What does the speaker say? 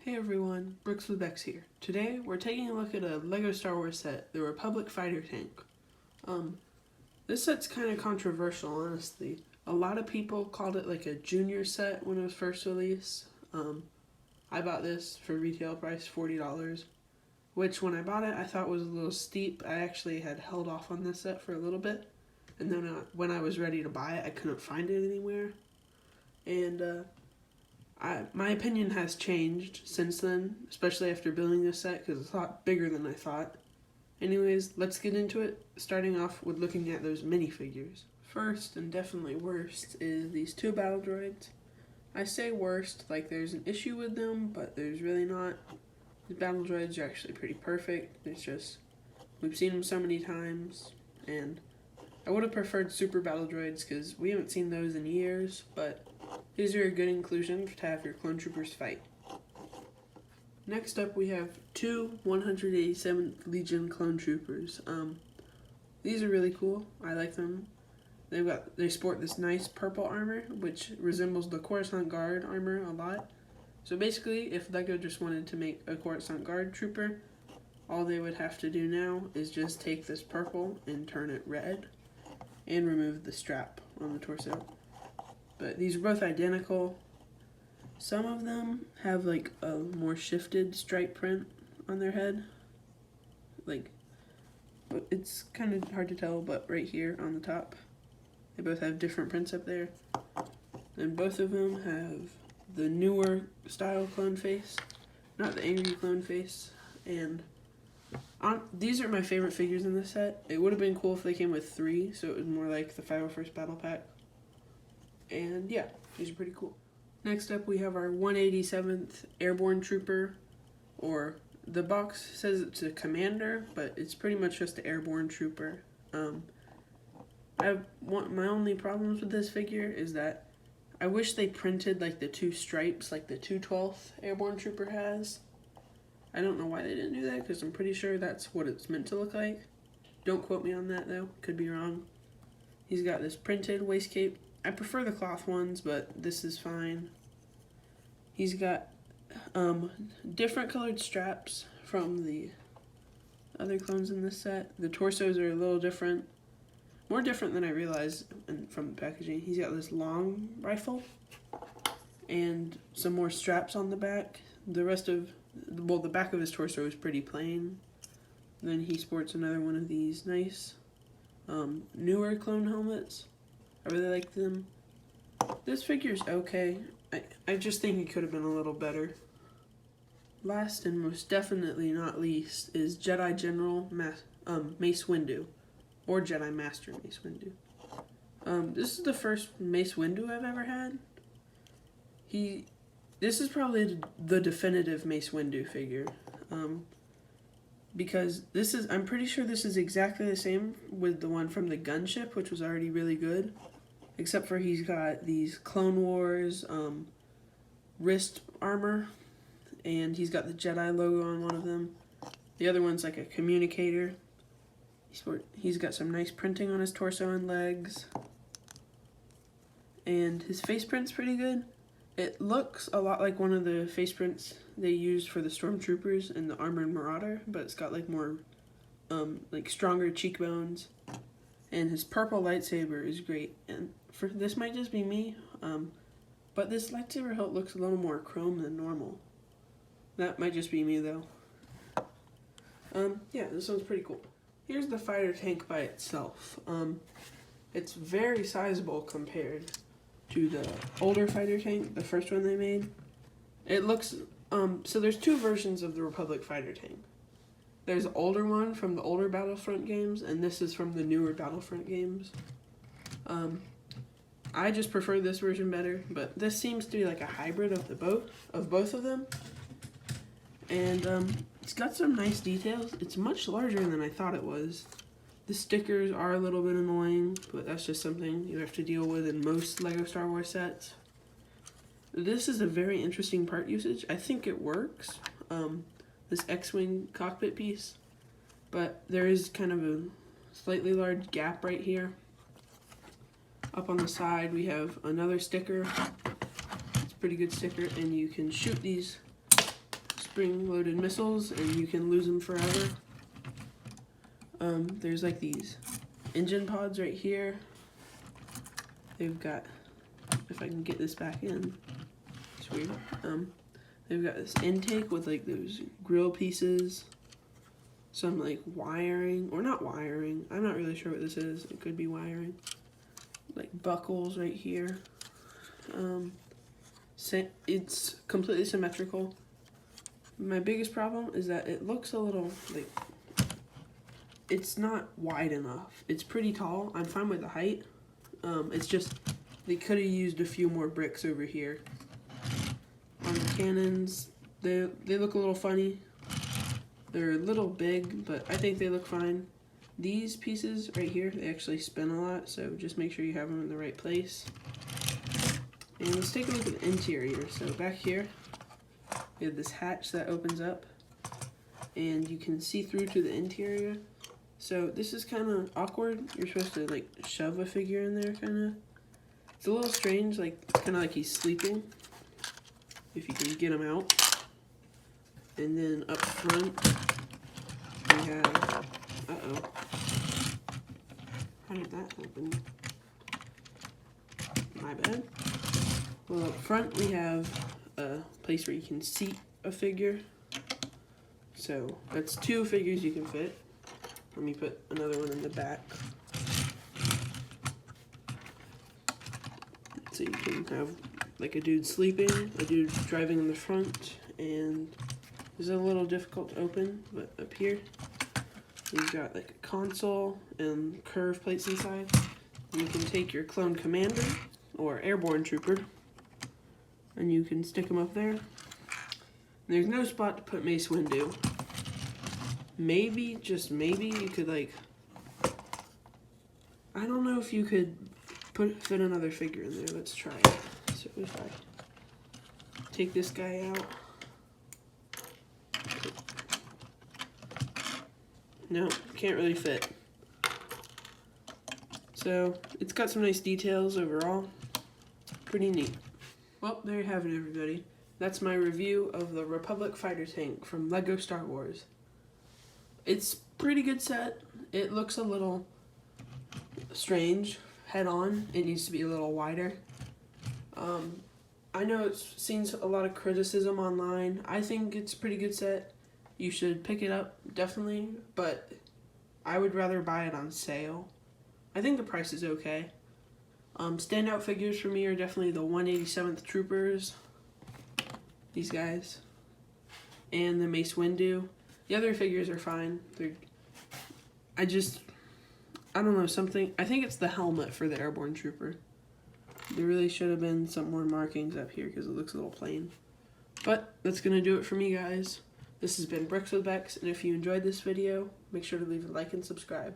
Hey everyone, Brooks with Bex here. Today we're taking a look at a LEGO Star Wars set, the Republic Fighter Tank. This set's kind of controversial, honestly. A lot of people called it like a junior set when it was first released. I bought this for retail price $40, which when I bought it I thought was a little steep. I actually had held off on this set for a little bit, and then when I was ready to buy it I couldn't find it anywhere. And my opinion has changed since then, especially after building this set because it's a lot bigger than I thought. Anyways, let's get into it, starting off with looking at those minifigures. First, and definitely worst, is these two battle droids. I say worst like there's an issue with them, but there's really not. The battle droids are actually pretty perfect. It's just, we've seen them so many times, and I would have preferred super battle droids because we haven't seen those in years, but these are a good inclusion to have your clone troopers fight. Next up we have two 187th Legion clone troopers. These are really cool. I like them. They sport this nice purple armor, which resembles the Coruscant Guard armor a lot. So basically, if LEGO just wanted to make a Coruscant Guard trooper, all they would have to do now is just take this purple and turn it red, and remove the strap on the torso. But these are both identical. Some of them have like a more shifted stripe print on their head. It's kind of hard to tell, but right here on the top, they both have different prints up there. And both of them have the newer style clone face, not the angry clone face. And these are my favorite figures in this set. It would have been cool if they came with 3, so it was more like the 501st Battle Pack. And yeah, these are pretty cool. Next up we have our 187th Airborne Trooper, or the box says it's a commander, but it's pretty much just an Airborne Trooper. My only problems with this figure is that I wish they printed like the 2 stripes like the 212th Airborne Trooper has. I don't know why they didn't do that because I'm pretty sure that's what it's meant to look like. Don't quote me on that though, could be wrong. He's got this printed waist cape. I prefer the cloth ones, but this is fine. He's got different colored straps from the other clones in this set. The torsos are a little different. More different than I realized from the packaging. He's got this long rifle and some more straps on the back. The back of his torso is pretty plain. Then he sports another one of these nice newer clone helmets. I really like them. This figure's okay. I just think it could have been a little better. Last and most definitely not least is Jedi General Mace Windu, or Jedi Master Mace Windu. This is the first Mace Windu I've ever had. This is probably the definitive Mace Windu figure. Because I'm pretty sure this is exactly the same with the one from the gunship, which was already really good. Except for he's got these Clone Wars wrist armor, and he's got the Jedi logo on one of them. The other one's like a communicator. He's got some nice printing on his torso and legs. And his face print's pretty good. It looks a lot like one of the face prints they used for the Stormtroopers in the Armored Marauder, but it's got like more stronger cheekbones. And his purple lightsaber is great. And this might just be me, but this lightsaber hilt looks a little more chrome than normal. That might just be me though. Yeah, this one's pretty cool. Here's the fighter tank by itself. It's very sizable compared to the older fighter tank, the first one they made. It looks, so there's 2 versions of the Republic fighter tank. There's an older one from the older Battlefront games, and this is from the newer Battlefront games. I just prefer this version better, but this seems to be like a hybrid of both of them. And it's got some nice details. It's much larger than I thought it was. The stickers are a little bit annoying, but that's just something you have to deal with in most LEGO Star Wars sets. This is a very interesting part usage. I think it works. This X-Wing cockpit piece, but there is kind of a slightly large gap right here. Up on the side we have another sticker. It's a pretty good sticker, and you can shoot these spring-loaded missiles, and you can lose them forever. There's like these engine pods right here. They've got, if I can get this back in, it's weird. They've got this intake with like those grill pieces, some like wiring, or not wiring, I'm not really sure what this is, it could be wiring, like buckles right here. It's completely symmetrical. My biggest problem is that it looks a little like, it's not wide enough. It's pretty tall, I'm fine with the height. It's just, they could have used a few more bricks over here. On the cannons, they look a little funny. They're a little big, but I think they look fine. These pieces right here, they actually spin a lot, so just make sure you have them in the right place. And let's take a look at the interior. So back here, we have this hatch that opens up, and you can see through to the interior. So this is kind of awkward. You're supposed to like shove a figure in there, kind of. It's a little strange, like kind of like he's sleeping, if you can get him out. And then up front, we have, how did that happen? My bad. Well, up front we have a place where you can seat a figure. So that's 2 figures you can fit. Let me put another one in the back. So you can have like a dude sleeping, a dude driving in the front, and this is a little difficult to open, but up here you've got like a console and curve plates inside. You can take your clone commander or airborne trooper and you can stick them up there. There's no spot to put mace windu. Maybe, just maybe, you could like, I don't know if you could fit another figure in there. Let's try it. So if I take this guy out, no, can't really fit. So it's got some nice details overall. Pretty neat. Well, there you have it, everybody. That's my review of the Republic fighter tank from LEGO Star Wars. It's pretty good set. It looks a little strange head on. It needs to be a little wider. I know it's seen a lot of criticism online. I think it's a pretty good set. You should pick it up, definitely, but I would rather buy it on sale. I think the price is okay. Standout figures for me are definitely the 187th Troopers, these guys, and the Mace Windu. The other figures are fine. I don't know, something, I think it's the helmet for the Airborne Trooper. There really should have been some more markings up here because it looks a little plain. But that's going to do it for me, guys. This has been Bricks with Bex, and if you enjoyed this video, make sure to leave a like and subscribe.